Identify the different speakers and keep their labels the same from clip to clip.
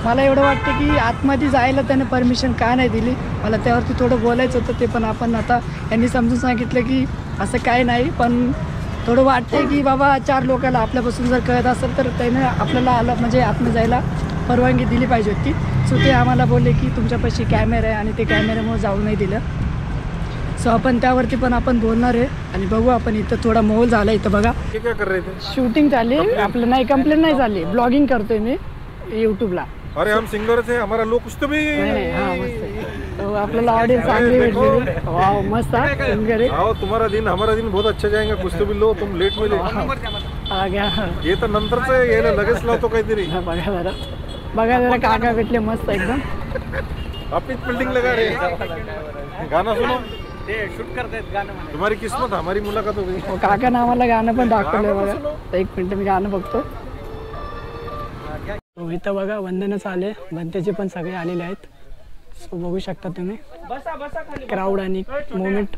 Speaker 1: मला एवढं वाटतं की आतमध्ये जायला त्याने परमिशन का नाही दिली. मला त्यावरती थोडं बोलायचं होतं, ते पण आपण आता यांनी समजून सांगितलं की असं काय नाही. पण थोडं वाटतंय की बाबा 4 लोकांना आपल्यापासून जर कळत असेल तर त्याने आपल्याला आलं म्हणजे आतमध्ये जायला परवानगी दिली पाहिजे होती. सो ते आम्हाला बोलले की तुमच्यापाशी कॅमेरा आहे आणि ते कॅमेऱ्यामुळे जाऊ नाही दिलं. सो आपण त्यावरती पण आपण बोलणार आहे आणि बघू आपण. इथं थोडा माहोल झाला. इथं बघा शूटिंग झाली आपलं. नाही कंप्लेंट नाही झाली, ब्लॉगिंग करतोय मी यूट्यूबला.
Speaker 2: अरे हम सिंगर्स है, हमारा लोग कुछ तो भी
Speaker 1: तो आपल्याला ऑडियन्स चांगली भेटली. वाव मस्त सिंगर आहे.
Speaker 2: आओ तुम्हारा दिन हमारा दिन बहुत अच्छा जाएगा. कुछ तो भी लो, तुम लेट में ले
Speaker 1: आ गया.
Speaker 2: ये तर नंतरच यायला लगेच लावतो काहीतरी.
Speaker 1: बघा जरा काका भेटले मस्त एकदम.
Speaker 2: आपलीच बिल्डिंग लगा रे. गाना सुनो, शूट करते गाणं. तुम्हारी किस्मत हमारी मुलाकात हो गई.
Speaker 1: काका ना आम्हाला गाणं पण दाखवलंय बघा. 1 मिनिट मी गाणं बघतो. इथं बघा वंदनच आले, बनतेचे पण सगळे आलेले आहेत. सो बघू शकता तुम्ही क्राऊड आणि मोमेंट.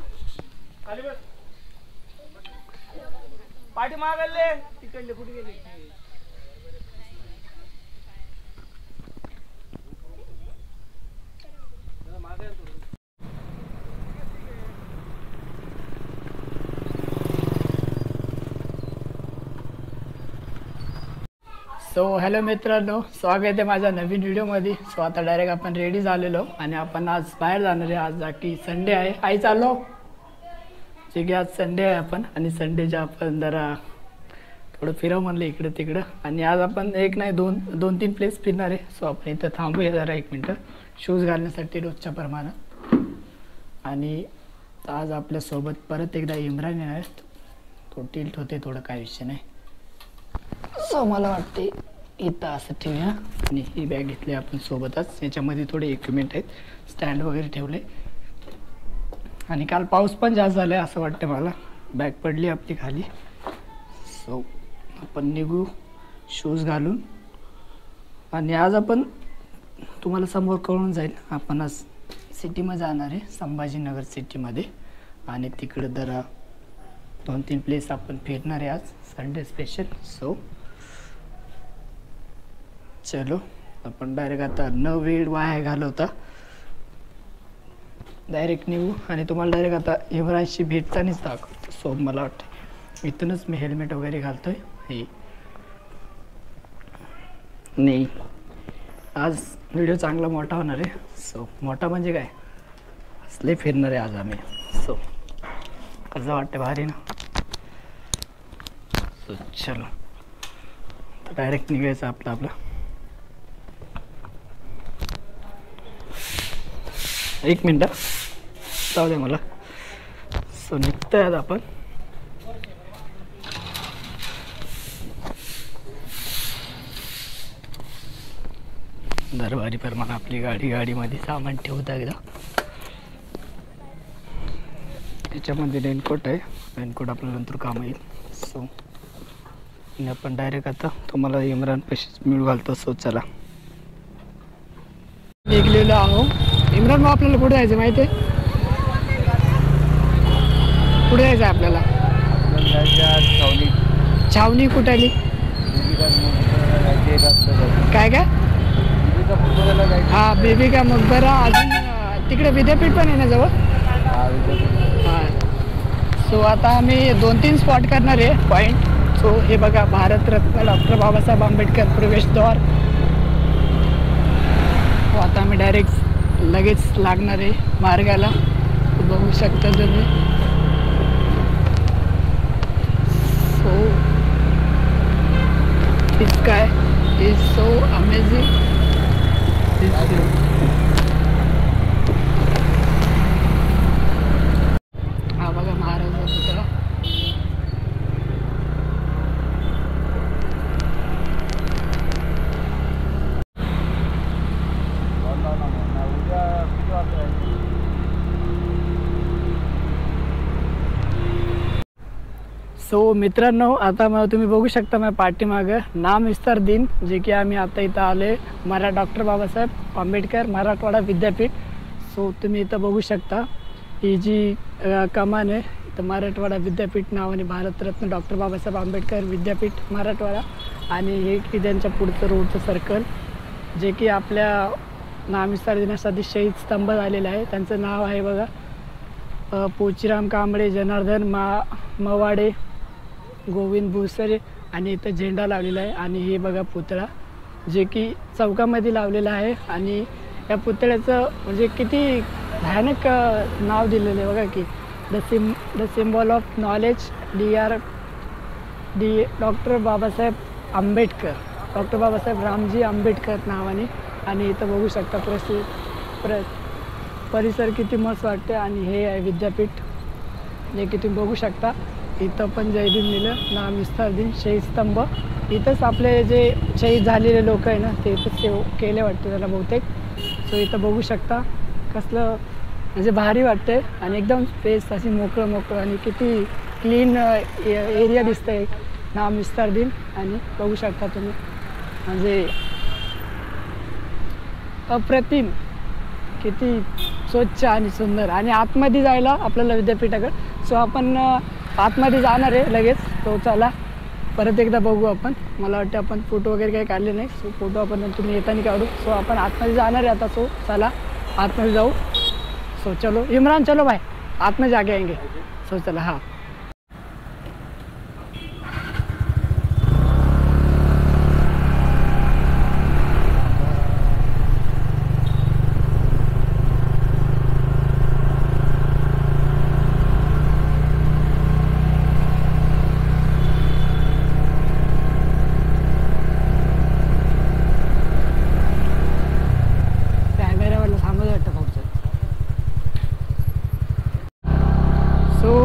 Speaker 1: सो हॅलो मित्रांनो, स्वागत आहे माझ्या नवीन व्हिडिओमध्ये. सो आता डायरेक्ट आपण रेडी झालेलो आणि आपण आज बाहेर जाणार आहे. आज की संडे आहे. आई चाललो जे की आज संडे आहे आपण, आणि संडेच्या आपण जरा थोडं फिरव म्हणलं इकडं तिकडं. आणि आज आपण एक नाही दोन तीन प्लेस फिरणार आहे. सो आपण इथं थांबूया जरा 1 मिनटं शूज घालण्यासाठी रोजच्या प्रमाणात. आणि आज आपल्यासोबत परत एकदा इम्रान येणार आहे. तो टिल्ट होते थोडं, काय विषय नाही. सो मला वाटते इथं असं ठेवूया. आणि ही बॅग घेतली आपण सोबतच. याच्यामध्ये थोडे इक्विपमेंट आहेत, स्टँड वगैरे ठेवले. आणि काल पाऊस पण जास्त झाला आहे असं वाटतं मला. बॅग पडली आपली खाली. सो आपण निघू शूज घालून. आणि आज आपण तुम्हाला समोर कळून जाईल आपण आज सिटीमध्ये जाणार आहे, संभाजीनगर सिटीमध्ये. आणि तिकडं जरा 2-3 प्लेस आपण फिरणार आहे आज संडे स्पेशल. सो चलो आपण डायरेक्ट आता न वेळ वाया घालवता डायरेक्ट निघू. आणि तुम्हाला डायरेक्ट आता इम्रानशी भेटतानाच दाखवतो. सो मला वाटतं इथूनच मी हेल्मेट वगैरे घालतोय. हे नाही, आज व्हिडिओ चांगला मोठा होणार आहे. सो मोठा म्हणजे काय, असले फिरणार आहे आज आम्ही. सो कसं वाटतं, भारी ना. सो चलो डायरेक्ट निघायचं आपलं. 1 मिनटं जाऊ दे मला. सो निघतोय आज आपण. दरबारी प्रमाण आपली गाडीमध्ये सामान ठेवता एकदा. त्याच्यामध्ये रेनकोट आहे, रेनकोट आपल्याला नंतर काम येईल. सो आपण डायरेक्ट आता तुम्हाला इम्रान पैसेच मिळू घालतो. सो चला निघलेलो आहो. इम्रान मग आपल्याला कुठे जायचं माहिती आहे? कुठे जायचं आहे आपल्याला? छावणी कुठे आली? काय काय? हां, बेबी का मकबरा. अजून तिकडे विद्यापीठ पण आहे ना जवळ. हां. सो आता आम्ही 2-3 स्पॉट करणार आहे पॉईंट. सो हे बघा, भारतरत्न डॉक्टर बाबासाहेब आंबेडकर प्रवेशद्वार. हो आता आम्ही डायरेक्ट लगेच लागणार आहे मार्गाला. बघू शकता तुम्ही. सो दिस काय इज सो अमेझिंग. हा बघा महाराजांचा पुतळा. सो मित्रांनो, आता मग तुम्ही बघू शकता माझ्या पाठीमागं नाम विस्तार दिन, जे की आम्ही आता इथं आले डॉक्टर बाबासाहेब आंबेडकर मराठवाडा विद्यापीठ. सो तुम्ही इथं बघू शकता ही जी कमान आहे, तर मराठवाडा विद्यापीठ नावाने भारतरत्न डॉक्टर बाबासाहेब आंबेडकर विद्यापीठ मराठवाडा. आणि हे की त्यांच्या पुढचं रोडचं सर्कल. जे की आपल्या नामविस्तार दिनासाठी शहीद स्तंभ झालेला आहे. त्यांचं नाव आहे बघा पोचीराम कांबळे, जनार्दन मवाडे, गोविंद भुसरे आणि इथं झेंडा लावलेला आहे. आणि हे बघा पुतळा जे की चौकामध्ये लावलेला आहे. आणि या पुतळ्याचं म्हणजे किती भयानक नाव दिलेलं आहे बघा की the symbol of knowledge doctor Babasaheb Ambedkar, doctor Babasaheb Ramji Ambedkar नावाने. आणि इथं बघू शकता परिसर किती मस्त वाटते. आणि हे आहे विद्यापीठ जे की तुम्ही बघू शकता. इथं पण जय भीम लिहिलं, नाम विस्तार दिन, शहीद स्तंभ. इथंच आपले जे शहीद झालेले लोक आहे ना ते इथं सेव केले वाटते त्याला बहुतेक. सो इथं बघू शकता कसलं म्हणजे भारी वाटते आणि एकदम स्पेस अशी मोकळं आणि किती क्लीन एरिया दिसतंय नाम विस्तार दिन. आणि बघू शकता तुम्ही म्हणजे अप्रतिम, किती स्वच्छ आणि सुंदर. आणि आतमध्ये जायला आपल्याला विद्यापीठाकडे. सो आपण आतमध्ये जाणार आहे लगेच. तो चला परत एकदा बघू आपण. मला वाटतं आपण फोटो वगैरे काही काढले नाही. सो फोटो आपण तुम्ही येताना काढू. सो आपण आतमध्ये जाणार आहे आता. सो चला आतमध्ये जाऊ. सो चलो इमरान, चलो भाई आत में जाके आएंगे. सो चला. हाँ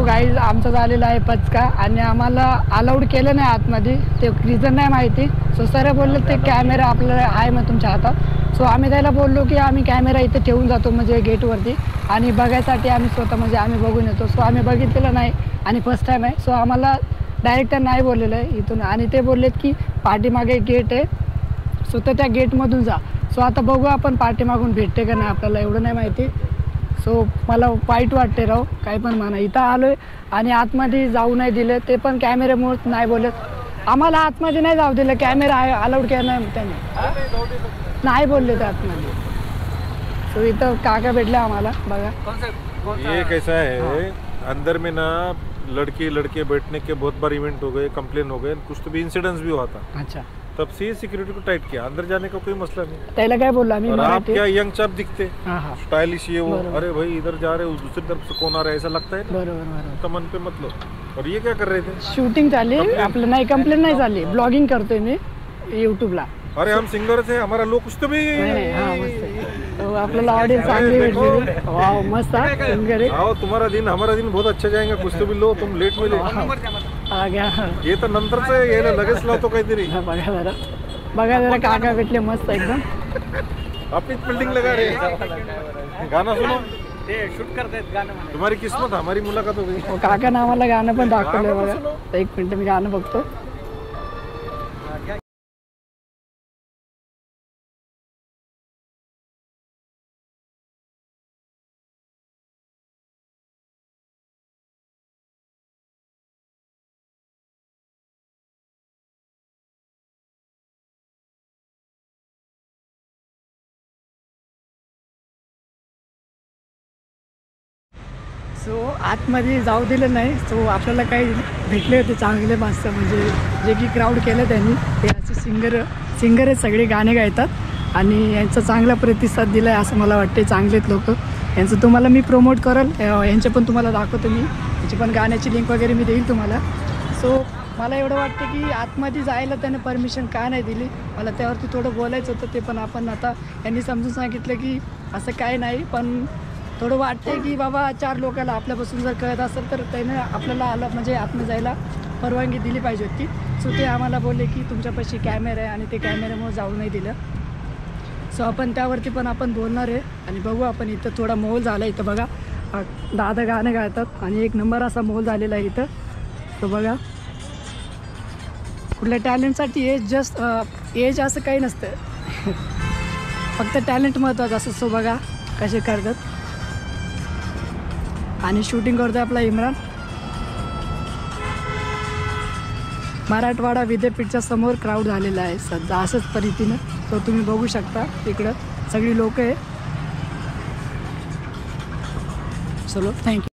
Speaker 1: गाईज आमचा झालेला आहे पचका आणि आम्हाला अलाउड केलं नाही आतमध्ये. ते रिझन नाही माहिती. सो सर बोलले ते कॅमेरा आपल्याला आहे मग तुमच्या हातात. सो आम्ही त्याला बोललो की आम्ही कॅमेरा इथे ठेवून जातो म्हणजे गेटवरती आणि बघायसाठी आम्ही स्वतः म्हणजे आम्ही बघून येतो. सो आम्ही बघितलेलं नाही आणि फर्स्ट टाईम आहे. सो आम्हाला डायरेक्टर नाही बोललेलं आहे इथून. आणि ते बोललेत की पाठीमागे गेट आहे सो तर त्या गेटमधून जा. सो आता बघू आपण पाठीमागून भेटते का नाही आपल्याला एवढं नाही माहिती. सो मला वाईट वाटते राव काही पण म्हणा. इथं आलो आहे आणि आतमध्ये जाऊ नाही दिलं. ते पण कॅमेऱ्यामुळे नाही बोलत. आम्हाला आतमध्ये नाही जाऊ दिलं. कॅमेरा अलाउड केला नाही त्याने. नाही बोलले ते आतमध्ये. सो इथं काका भेटले आम्हाला बघा.
Speaker 2: ये कैसा है अंदर में ना लड़के लड़के बैठने के बहुत बार इवेंट हो गए, कंप्लेन हो गए, कुछ तो भी इंसिडेंट्स भी हुआ था.
Speaker 1: अच्छा
Speaker 2: तब से सिक्योरिटी को टाइट किया. अंदर जाने का कोई मसला नहीं.
Speaker 1: त्याला काय बोलला मी
Speaker 2: और आप क्या यंग चाप दिखते,
Speaker 1: हाँ हाँ
Speaker 2: स्टाइलिश ये वो.
Speaker 1: बरोबर.
Speaker 2: अरे भाई इधर जा रहे हो दूसरी तरफ से कौन आ रहा है ऐसा लगता है ना.
Speaker 1: बरोबर.
Speaker 2: तो मन पे मत लो. और ये क्या कर रहे थे.
Speaker 1: शूटिंग झाली आपलं. नाही कंप्लेंट नाही झाली. ब्लॉगिंग करतोय मी यूट्यूबला.
Speaker 2: अरे हम सिंगर थे हमारा लोग कुछ तो भी.
Speaker 1: हाँ मस्त. तो आपल्याला ऑडियन्स चांगली भेटली. वाव मस्त सिंगर आहे.
Speaker 2: आओ तुम्हारा दिन हमारा दिन बहुत अच्छा जाएगा. कुछ तो भी लो तुम लेट मिले.
Speaker 1: आ गया.
Speaker 2: ये तर नंतरच यायला लगेच लावतो काहीतरी.
Speaker 1: बघा जरा काका भेटले मस्त एकदम.
Speaker 2: आपलीच बिल्डिंग लगा रे. गाना सुनो.
Speaker 3: शूट करतायत गाणं.
Speaker 2: तुम्हारी किस्मत हमारी मुलाकात हो गई.
Speaker 1: काका आम्हाला गाणं पण दाखवलंय बघा. एक मिनिट मी गाणं बघतो. सो आतमध्ये जाऊ दिलं नाही. सो आपल्याला काही भेटले होते चांगले माणसं म्हणजे जे की क्राऊड केलं त्यांनी. ते असे सिंगर आहेत सगळे गाणे गायतात आणि यांचा चांगला प्रतिसाद दिला आहे असं मला वाटते. चांगलेत लोक. यांचं तुम्हाला मी प्रमोट करेल. यांचे पण तुम्हाला दाखवतो मी. याची पण गाण्याची लिंक वगैरे मी देईल तुम्हाला. सो मला एवढं वाटतं की आतमध्ये जायला त्याने परमिशन का नाही दिली. मला त्यावरती थोडं बोलायचं होतं. ते पण आपण आता यांनी समजून सांगितलं की असं काय नाही. पण थोडं वाटतं की बाबा 4 लोकांना आपल्यापासून जर कळत असेल तर त्याने आपल्याला आलं म्हणजे आतमध्ये जायला परवानगी दिली पाहिजे होती. सो ते आम्हाला बोलले की तुमच्यापाशी कॅमेरा आहे आणि ते कॅमेऱ्यामुळे जाऊ नाही दिलं. सो आपण त्यावरती पण आपण बोलणार आहे आणि बघू आपण. इथं थोडा मोल झाला. इथं बघा दादा गाणं गातात आणि एक नंबर असा मोल झालेला आहे इथं. तो बघा कुठल्या टॅलेंटसाठी एज असं काही नसतं. फक्त टॅलेंट महत्त्वाचं असं. सो बघा कसे करतात. आणि शूटिंग करतोय आपला इम्रान. मराठवाडा विद्यापीठच्या समोर क्राऊड झालेला आहे सध्या असंच पद्धतीनं. तो तुम्ही बघू शकता तिकडं सगळी लोक आहे. चलो थँक्यू.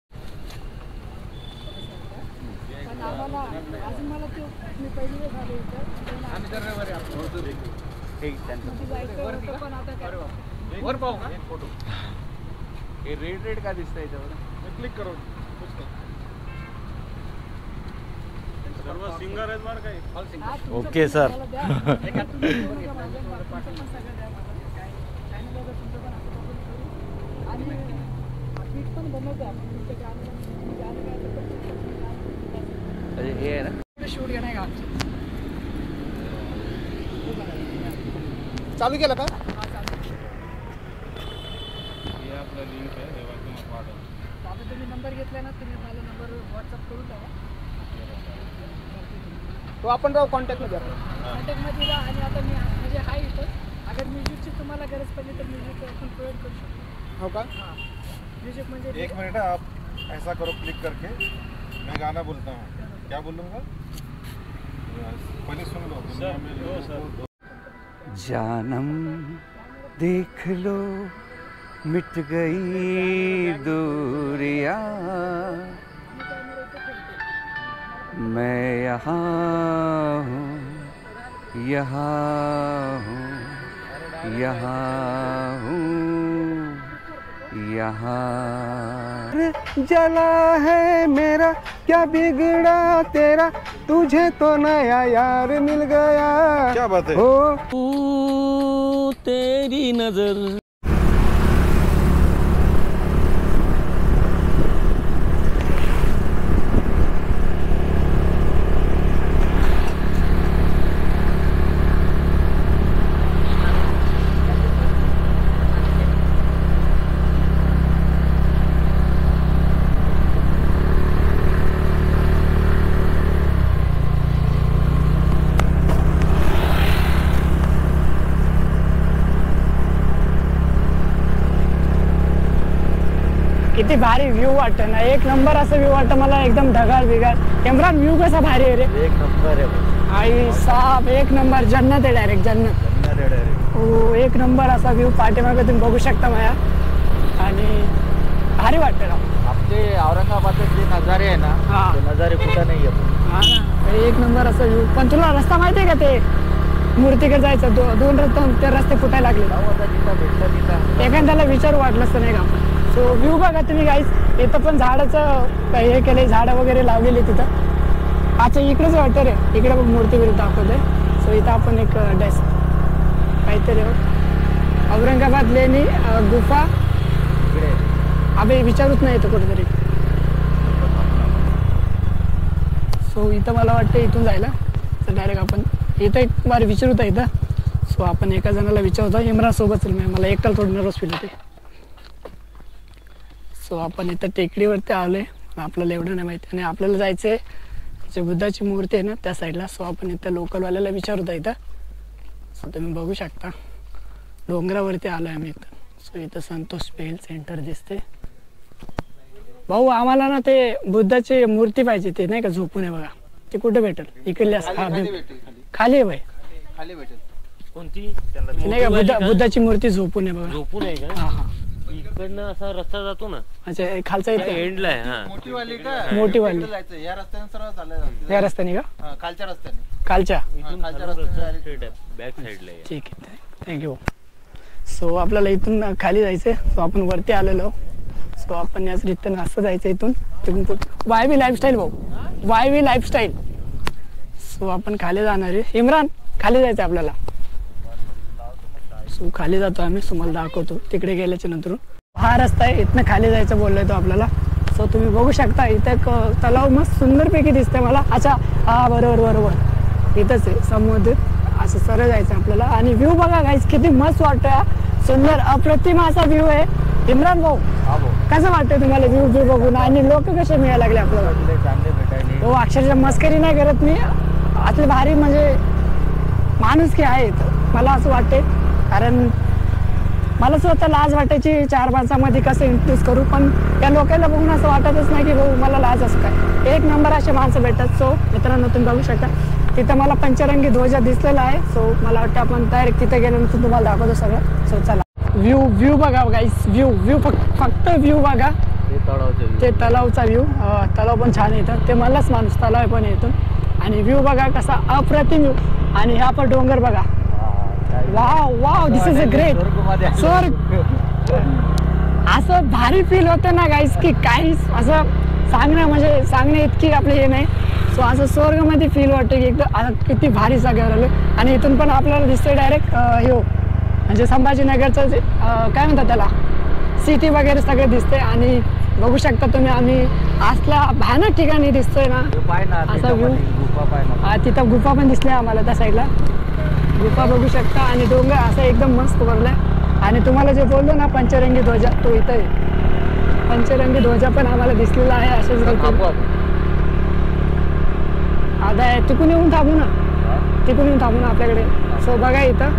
Speaker 3: वर पाहू का फोटो हे रेड का दिसतंय याच्यावर
Speaker 2: क्लिक करो सर्व सिंगर आहेत बरं काही.
Speaker 3: Okay sir. हे आहे ना
Speaker 1: शूट घेणार का
Speaker 4: चालू केलं का?
Speaker 1: आता तुम्ही नंबर घेतला ना, तुम्ही मला नंबर व्हॉट्सअप करून द्या.
Speaker 4: तो आपण राहू कॉन्टॅक्टमध्ये.
Speaker 1: कॉन्टॅक्टमध्ये जा. आणि आता मी म्हणजे आहे इथं, अगर म्युझिकची तुम्हाला गरज पडली तर म्युझिक आपण प्रोव्हाइड करू शकतो.
Speaker 4: हो का?
Speaker 1: हां म्युझिक म्हणजे
Speaker 2: एक मिनट आप ऐसा करो क्लिक करके मैं गाना बोलता हूँ. क्या बोलूँगा पहले सुन लो. दुनिया में लोगों को
Speaker 3: जानम देख लो मिट गई दूरियां, मैं यहाँ हूँ यहाँ हूँ यहाँ हूँ यहाँ. जला है मेरा क्या बिगड़ा तेरा, तुझे तो नया यार मिल गया.
Speaker 2: क्या बात है.
Speaker 3: हो तेरी नजर.
Speaker 1: किती भारी व्ह्यू वाटतं ना. एक नंबर असं व्ह्यू वाटतं मला, एकदम ढगाळ बिगाळ. इम्रान व्ह्यू कसा भारी आहे रे.
Speaker 3: एक नंबर आहे
Speaker 1: आई साहेब, एक नंबर. जन्नत आहे डायरेक्ट जन्नत. हो एक नंबर असा व्ह्यू पाठीमागे तुम्ही बघू शकता माया. आणि भारी वाटतं ना.
Speaker 3: आपले औरंगाबादचे जे नजारे आहे ना,
Speaker 1: हा.
Speaker 3: ते नजारे कुठं नाही आहे.
Speaker 1: हा ना, एक नंबर असा व्ह्यू. पण तुला रस्ता माहिती आहे का, ते मूर्तीकडे जायचं दोन रस्ते, ते रस्ते फुटायला लागले.
Speaker 3: भेटलं तिथं
Speaker 1: एखाद्याला विचारू वाटलं असतं नाही का. सो व्ह्यू बघा तुम्ही गाईज. इथं पण झाडाचं हे केलंय, झाडं वगैरे लावलेली तिथं. अच्छा इकडेच वाटतं रे, इकडे पण मूर्ती बिर्ती दाखवतोय. सो इथं आपण एक डेस्क काहीतरी औरंगाबाद लेणी गुफा अबे विचारूच नाही इथं कुठेतरी. सो इथं मला वाटतं इथून जायला तर डायरेक्ट आपण इथं एक बार विचारूत आहे इथं. सो आपण एका जणाला विचारतो. इम्रान सोबत मला एकटाला थोडं नर्वस फील होते. सो आपण इथं टेकडीवरती आलो आहे. आपल्याला एवढं नाही माहिती. आणि आपल्याला जायचं आहे जे बुद्धाची मूर्ती आहे ना त्या साईडला. सो आपण इथं लोकलवाल्याला विचारत आहे इथं. सो तुम्ही बघू शकता डोंगरावरती आलो आहे आम्ही इथं. सो इथं संतोष पेल सेंटर दिसते. भाऊ आम्हाला ना ते बुद्धाची मूर्ती पाहिजे, ते नाही का झोपून आहे बघा. ते कुठे भेटेल? इकडल्या खाली आहे भाई.
Speaker 4: खाली भेटेल.
Speaker 3: कोणती
Speaker 1: नाही का बुद्धाची मूर्ती झोपून आहे बघा.
Speaker 3: झोपून आहे का?
Speaker 1: हा हा
Speaker 3: इकडनं असा रस्ता जातो ना.
Speaker 1: अच्छा खालचा इथे
Speaker 3: एंडला आहे. हा
Speaker 4: मोठीवाली का?
Speaker 1: मोठीवाली.
Speaker 4: जायचं या रस्त्याने सरळ चाललं.
Speaker 1: या रस्त्याने का?
Speaker 4: खालच्या रस्त्याने.
Speaker 1: कालच्या.
Speaker 4: खालच्या रस्त्याने.
Speaker 3: बॅक साईडला आहे.
Speaker 1: ठीक आहे थँक्यू. सो आपल्याला इथून खाली जायचंय. सो आपण वरती आलेलो. सो आपण याच रिटर्न असं जायचं इथून वाय व्ही लाईफस्टाईल भाऊ, वाय व्ही लाईफस्टाईल. सो आपण खाली जाणार आहे. इम्रान खाली जायचं आपल्याला. सो खाली जातो आम्ही, तुम्हाला दाखवतो तिकडे गेल्याच्या नंतर. हा रस्ता आहे, इथनं खाली जायचं बोललोय तो आपल्याला. सो तुम्ही बघू शकता इथं एक तलाव मस्त सुंदरपैकी दिसतंय मला. अच्छा हा बरोबर इथंच आहे समुद्र. असं सरळ जायचं आपल्याला. आणि व्ह्यू बघा गाईस किती मस्त वाटतोय. सुंदर अप्रतिम असा व्ह्यू आहे. इम्रान भाऊ कसं वाटतंय तुम्हाला व्ह्यू बघून? आणि लोक कसे मिळायला लागले आपल्याला?
Speaker 3: चांगले भेटायले.
Speaker 1: हो अक्षरशः मस्करी नाही करत मी. आतले भारी म्हणजे माणुसकी आहे इथं मला असं वाटते. कारण मला स्वतः लाज वाटायची 4 माणसामध्ये कसं इंट्रोड्यूस करू, पण त्या लोकांना बघून असं वाटतच नाही की भाऊ मला लाज असं काय. एक नंबर असे माणसं भेटतात. सो मित्रांनो तुम्ही बघू शकता तिथं मला पंचरंगी ध्वजा दिसलेला आहे. सो मला वाटतं आपण डायरेक्ट तिथे गेल्यानंतर तुम्हाला दाखवतो सगळं. सो चला व्ह्यू बघा गाईस. व्ह्यू फक्त व्ह्यू बघा. ते तलावचा व्ह्यू. तलाव पण छान येतं. ते मलाच माणूस तलाव पण येतो. आणि व्ह्यू बघा कसा अप्रतिम व्ह्यू. आणि ह्या पण डोंगर बघा. Wow this is a great स्वर्ग. असं भारी फील होतं ना गाईस की काहीच असं सांगण्या इतकी आपले हे नाही. सो असं स्वर्गामध्ये फील वाटतं की एकदम असं किती भारी जागेवर आलो. आणि इथून पण आपल्याला दिसतंय डायरेक्ट म्हणजे संभाजीनगरचं जे काय म्हणतात त्याला सिटी वगैरे सगळं दिसतंय. आणि बघू शकता तुम्ही आम्ही असला भयानक ठिकाणी दिसतोय ना असा व्ह्यू. तिथं गुफा पण दिसल्या आम्हाला त्या साईडला. गुफा बघू शकता. आणि डोंगर असं एकदम मस्त भरलाय. आणि तुम्हाला जे बोललो ना पंचरंगी ध्वजा तो इथं आहे. पंचरंगी ध्वजा पण आम्हाला दिसलेला आहे असेच आता आहे. तिकून येऊन थांबू ना आपल्याकडे. सो बघा इथं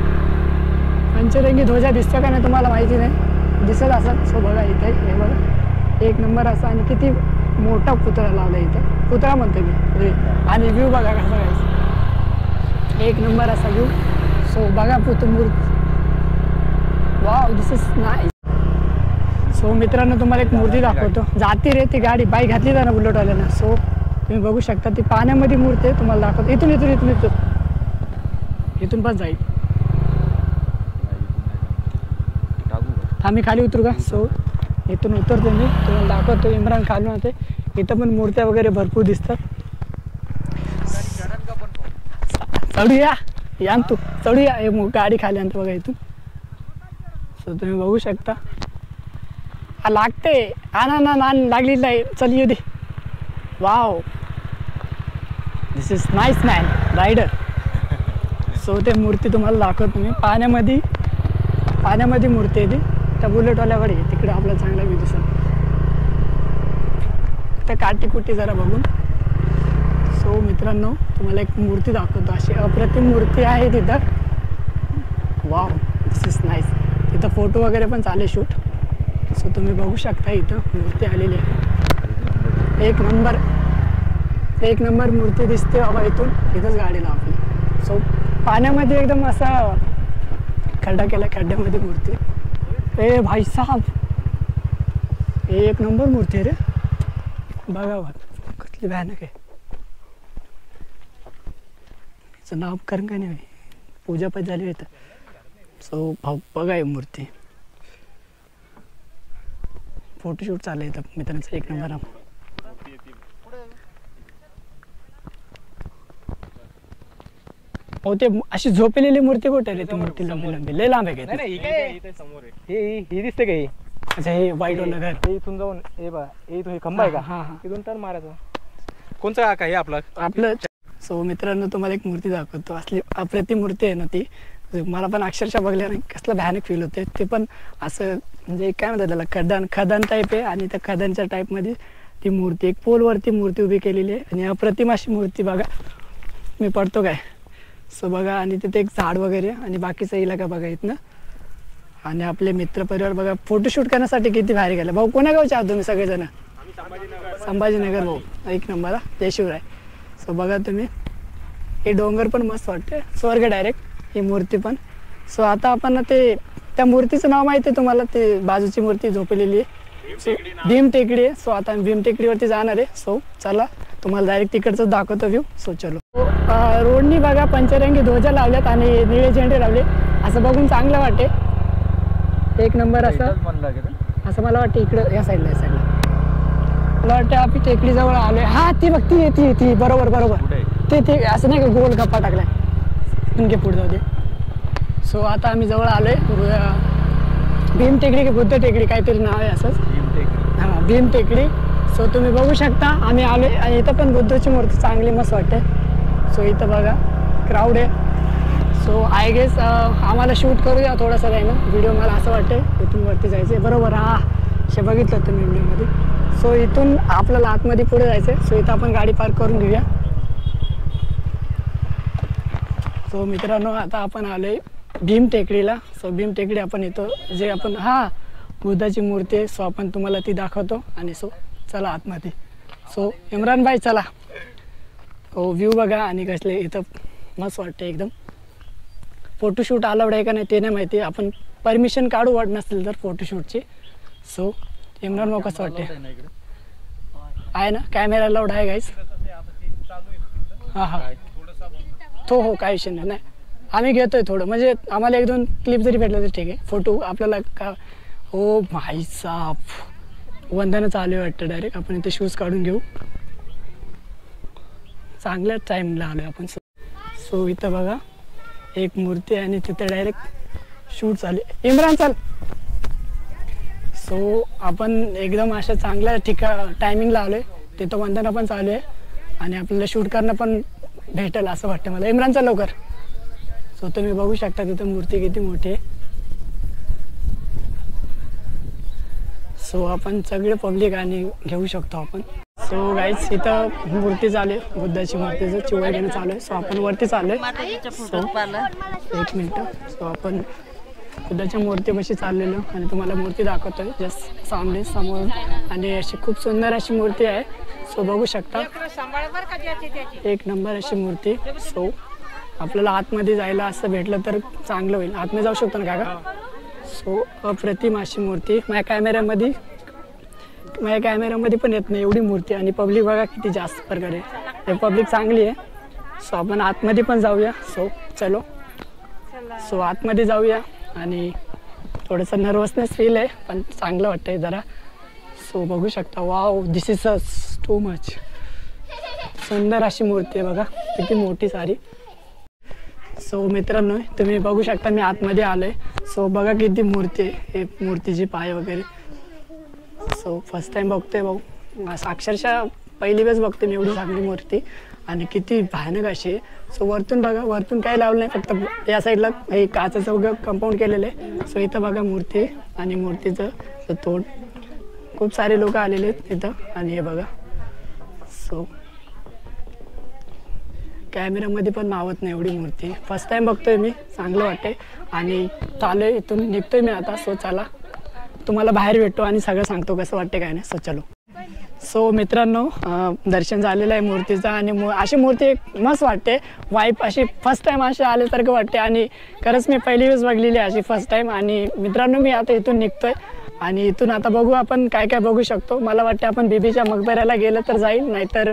Speaker 1: पंचरंगी ध्वजा दिसतो का नाही तुम्हाला माहिती नाही. दिसत असं. सो बघा इथे हे बघा एक नंबर असा. आणि किती मोठा पुतळा लावला इथं. पुतळा म्हणतो मी. आणि व्ह्यू बघा कसा काय एक नंबर असा व्ह्यू. सो बघा मूर्ती. Wow this is nice. So मित्रांनो तुम्हाला एक मूर्ती दाखवतो. जाती रे ती गाडी बाईक घातली ना बुलेटवाल्यानं. सो तुम्ही बघू शकता ती पाण्यामध्ये मूर्ती आहे. तुम्हाला दाखवतो. इथून पण जाईल. आम्ही खाली उतरू का. सो इथून उतरतो मी तुम्हाला दाखवतो. इम्रान खालून होते. इथं पण मूर्त्या वगैरे भरपूर दिसतात. चढूया तू चढूया. गाडी खाली आणतो बघा इथून. सो तुम्ही बघू शकता. लागते ना लागली नाही. चल येऊ दे. Wow this is nice man rider. So ते मूर्ती तुम्हाला दाखवतो मी. पाण्यामध्ये मूर्ती आहे ती. त्या बुलेटवाल्याकडे तिकडे आपल्याला चांगला व्ह्यू दिसेल. त्या काटीकुटी जरा बघून. सो मित्रांनो तुम्हाला एक मूर्ती दाखवतो. अशी अप्रतिम मूर्ती आहे तिथं. Wow this is nice. तिथं फोटो वगैरे पण चालेल शूट. सो तुम्ही बघू शकता इथं मूर्ती आलेली आहे. एक नंबर मूर्ती दिसते बाबा. इथंच गाडी लावली. सो पाण्यामध्ये एकदम असा खड्डा केला. खड्ड्यामध्ये मूर्ती. ए भाई साहब एक नंबर मूर्ती आहे रे. बघा कसली भयानक आहे. तिचं नामकरण काय नाही. पूजा पण झाली इथं. सो बघा ही मूर्ती. फोटोशूट चालू आहे इथं मित्रांचं एक नंबर. हो ते अशी झोपलेली मूर्ती कुठे रे. ती मूर्ती लंबी लय लांब आहे का.
Speaker 3: ही दिसते का ही.
Speaker 1: अच्छा हे वाईट वालं घर.
Speaker 3: हे इथून जाऊन हे बघा इथून हे खंबा आहे का.
Speaker 1: हा
Speaker 3: इथून टर्न मारायचं. कोणचा का हे आपलं.
Speaker 1: सो मित्रांनो तुम्हाला एक मूर्ती दाखवतो. असली अप्रतिम मूर्ती आहे ना ती. मला पण अक्षरशः बघल्याने कसलं भयानक फील होते. ते पण असं म्हणजे काय म्हणतात त्याला खदान टाईप आहे. आणि त्या खदानच्या टाईपमध्ये ती मूर्ती एक पोलवरती मूर्ती उभी केलेली आहे. आणि अप्रतिम अशी मूर्ती बघा. मी पडतो काय. सो बघा. आणि तिथे एक झाड वगैरे आणि बाकीचा इलाका बघा इथनं. आणि आपले मित्रपरिवार बघा फोटोशूट करण्यासाठी किती भारी गेला. भाऊ कोणा गावचे आहात तुम्ही सगळेजण. संभाजीनगर भाऊ एक नंबर जय शिवराय. सो बघा तुम्ही हे डोंगर पण मस्त वाटते. स्वर्ग डायरेक्ट ही मूर्ती पण. सो आता आपण ते त्या मूर्तीचं नाव माहिती आहे तुम्हाला. ते बाजूची मूर्ती झोपलेली आहे. सो भीम टेकडी आहे. सो आता आम्ही भीम टेकडीवरती जाणार आहे. सो चला तुम्हाला डायरेक्ट तिकडचं दाखवतो व्ह्यू. सो चलो. रोडनी बघा पंचरंगी ध्वजा लावल्यात आणि निळे झेंडे लावले. असं बघून चांगलं वाटते. एक नंबर असं मला वाटतं. इकडं या साईडला मला वाटतं आपण टेकडीजवळ आलोय. हा ती बघ ती बरोबर ते असं नाही का गोल गप्पा टाकलाय. इनके पुढे जाऊ दे. सो आता आम्ही जवळ आलोय. भीम टेकडी की बुद्ध टेकडी काहीतरी नाव आहे असंच. हां भीम टेकडी. सो तुम्ही बघू शकता आम्ही आलोय. आणि इथं पण बुद्धाची मूर्ती चांगली मस्त वाटते. सो इथं बघा क्राऊड आहे. सो आय गेस आम्हाला शूट करूया थोडंसं काही ना व्हिडिओ. मला असं वाटतं इथून वरती जायचं आहे. बरोबर हा हे बघितलं तुम्ही व्हिडिओमध्ये. सो इथून आपल्याला आतमध्ये पुढे जायचं आहे. सो इथं आपण गाडी पार्क करून घेऊया. सो मित्रांनो आता आपण आलोय भीम टेकडीला. सो भीम टेकडी आपण येतो जे आपण बुद्धाची मूर्ती आहे. सो आपण तुम्हाला ती दाखवतो. आणि सो चला आतमध्ये. सो इम्रान भाई चला. हो व्ह्यू बघा आणि कसले इथं मस्त वाटतं एकदम. फोटोशूट अलाउड आहे का नाही ते नाही माहिती, आपण परमिशन काढू वाट नसेल तर फोटोशूटची. सो इम्रान भाऊ कसं वाटते? आहे ना कॅमेरा अलाउड आहे गाईस? हां हां हो काय विषय नाही. आम्ही घेतोय थोडं, म्हणजे आम्हाला 1-2 क्लिप जरी भेटलं तर ठीक आहे. फोटो आपल्याला का हो भाई साहेब वंदना चालू आहे वाटतं. डायरेक्ट आपण इथे शूज काढून घेऊ. चांगल्याच टाईमला आलो आपण. सो इथं बघा एक मूर्ती आणि तिथे डायरेक्ट शूट चालू. इम्रान चाल. सो आपण एकदम अशा चांगल्या टायमिंगला आलो आहे. तिथं वंदना पण चालू आहे आणि आपल्याला शूट करणं पण भेटेल असं वाटतं मला. इम्रान चाल लवकर. सो तुम्ही बघू शकता तिथं मूर्ती किती मोठी आहे. सो आपण सगळे पब्लिक आणि घेऊ शकतो आपण. सो गाईज इथं मूर्ती चालू आहे, बुद्धाची मूर्तीचं चिवळ घेणं चालू आहे. सो आपण वरती चालू आहे. सो 1 मिनटं. सो आपण बुद्धाच्या मूर्तीपाशी चाललेलो आणि तुम्हाला मूर्ती दाखवतोय जस्ट सामने समोर. आणि अशी खूप सुंदर अशी मूर्ती आहे. सो बघू शकता 1 नंबर अशी मूर्ती. सो आपल्याला आतमध्ये जायला असं भेटलं तर चांगलं होईल. आतमध्ये जाऊ शकतो ना काका? सो अप्रतिम अशी मूर्ती. माझ्या कॅमेऱ्यामध्ये पण येत नाही एवढी मूर्ती. आणि पब्लिक बघा किती जास्त प्रकारे पब्लिक चांगली आहे. सो आपण आतमध्ये पण जाऊया. सो चलो. सो आतमध्ये जाऊया. आणि थोडंसं नर्वसनेस फील आहे पण चांगलं वाटतंय जरा. सो बघू शकता wow this is too much. सुंदर अशी मूर्ती आहे बघा किती मोठी सारी. सो मित्रांनो तुम्ही बघू शकता मी आतमध्ये आलो आहे. सो बघा किती मूर्ती आहे. हे मूर्तीची पाय वगैरे. सो फर्स्ट टाईम बघतोय भाऊ. अक्षरशः पहिली वेळेस बघते मी एवढी चांगली मूर्ती आणि किती भयानक अशी आहे. सो वरतून बघा, वरतून काही लावलं नाही, फक्त या साईडला हे काचाचं वगैरे कंपाऊंड केलेलं आहे. सो इथं बघा मूर्ती आणि मूर्तीचं तोंड. खूप सारे लोक आलेले आहेत इथं. आणि हे बघा सो कॅमेऱ्यामध्ये पण मावत नाही एवढी मूर्ती. फर्स्ट टाईम बघतोय मी, चांगलं वाटते. आणि चालू आहे इथून निघतोय मी आता. सो चला तुम्हाला बाहेर भेटतो आणि सगळं सांगतो कसं वाटते काय नाही. सो चलो. सो मित्रांनो दर्शन झालेलं आहे मूर्तीचं आणि अशी मूर्ती मस्त वाटते. वाईफ अशी फर्स्ट टाईम अशी आल्यासारखं वाटते. आणि खरंच मी पहिली वेळेस बघलेली आहे अशी फर्स्ट टाईम. आणि मित्रांनो मी आता इथून निघतोय आणि इथून आता बघू आपण काय काय बघू शकतो. मला वाटते आपण बीबीच्या मकबऱ्याला गेलं तर जाईल, नाहीतर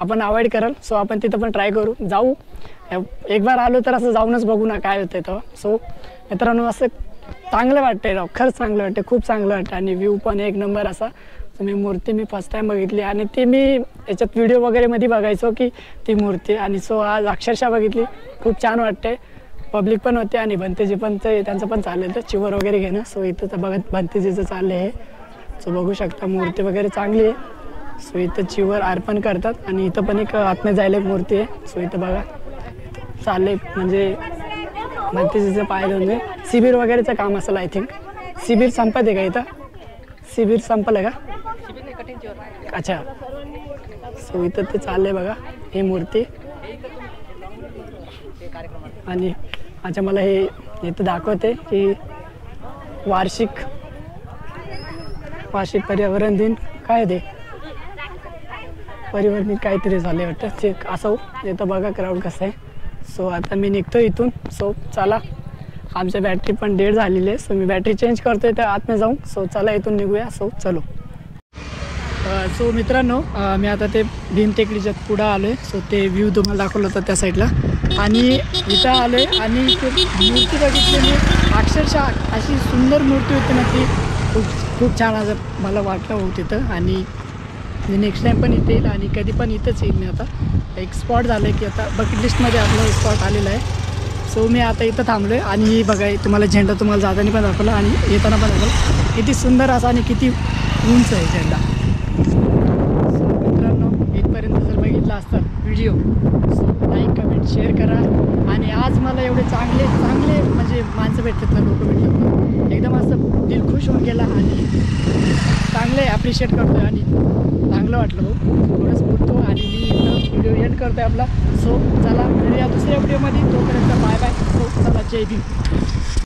Speaker 1: आपण अवॉइड कराल. सो आपण तिथं पण ट्राय करू जाऊ. एक बार आलो तर असं जाऊनच बघू ना काय होतं तेव्हा. सो मित्रांनो असं चांगलं वाटतंय राव, खरंच चांगलं वाटतं, खूप चांगलं वाटतं. आणि व्ह्यू पण 1 नंबर असा. मी मूर्ती मी फर्स्ट टाईम बघितली आणि ती मी याच्यात व्हिडिओ वगैरे मध्ये बघायचो की ती मूर्ती. आणि सो आज अक्षरशः बघितली, खूप छान वाटते. पब्लिक पण होते आणि भंतेजी पण त्यांचं पण चाललेलं चिवर वगैरे घेणं. सो इथं तर बघत भंतेजीचं चाललं आहे. सो बघू शकता मूर्ती वगैरे चांगली आहे. सो इथं चिवर अर्पण करतात आणि इथं पण एक आतमध्ये जायला एक मूर्ती आहे. सो इथं बघा चाललंय म्हणजे भंतेजीचं पाय म्हणजे शिबिर वगैरेचं काम असेल आय थिंक. शिबिर संपत आहे का इथं? शिबिर संपलं का? अच्छा. सो इथं ते चाललंय बघा ही मूर्ती. आणि अच्छा मला हे इथं दाखवते की वार्षिक पर्यावरण दिन काय ते पर्यावरण दिन काहीतरी झाले वाटतं ते असं. इथं बघा क्राऊड कसं आहे. सो आता मी निघतो इथून. सो चला आमच्या बॅटरी पण डेड झालेली आहे. सो मी बॅटरी चेंज करतोय तर आतमध्ये जाऊन. सो चला इथून निघूया. सो चलो. सो मित्रांनो मी आता ते भीमटेकडीच्या पुढं आलो आहे. सो ते व्ह्यू तुम्हाला दाखवलं होतं त्या साईडला. आणि इथं आलो आहे आणि ते मूर्ती बघितलेली अक्षरशः अशी सुंदर मूर्ती होती ना ती. खूप छान असं मला वाटलं हो तिथं. आणि मी नेक्स्ट टाईम पण इथे येईल आणि कधी पण इथंच येईल मी. आता एक स्पॉट झालं आहे की आता बकेट लिस्टमध्ये आपलं स्पॉट आलेला आहे. सो मी आता इथं थांबलो आहे. आणि बघा तुम्हाला झेंडा तुम्हाला जाताना पण दाखवला आणि येताना पण दाखवला. किती सुंदर असा आणि किती उंच आहे झेंडा. सो मित्रांनो इथपर्यंत जर बघितला असता video so like comment share करा. आणि आज मला एवढे चांगले म्हणजे माणसं भेटतात ना, लोक भेटतात एकदम असं दिल खुश होऊन गेला. आणि चांगले ॲप्रिशिएट करतो आहे आणि चांगलं वाटलं भाऊ. थोडंच बोलतो आणि मी इथं व्हिडिओ एंड करतो आहे आपला. सो चला भेटूया दुसऱ्या व्हिडिओमध्ये. तोपर्यंत बाय बाय. सो चला जय भीम.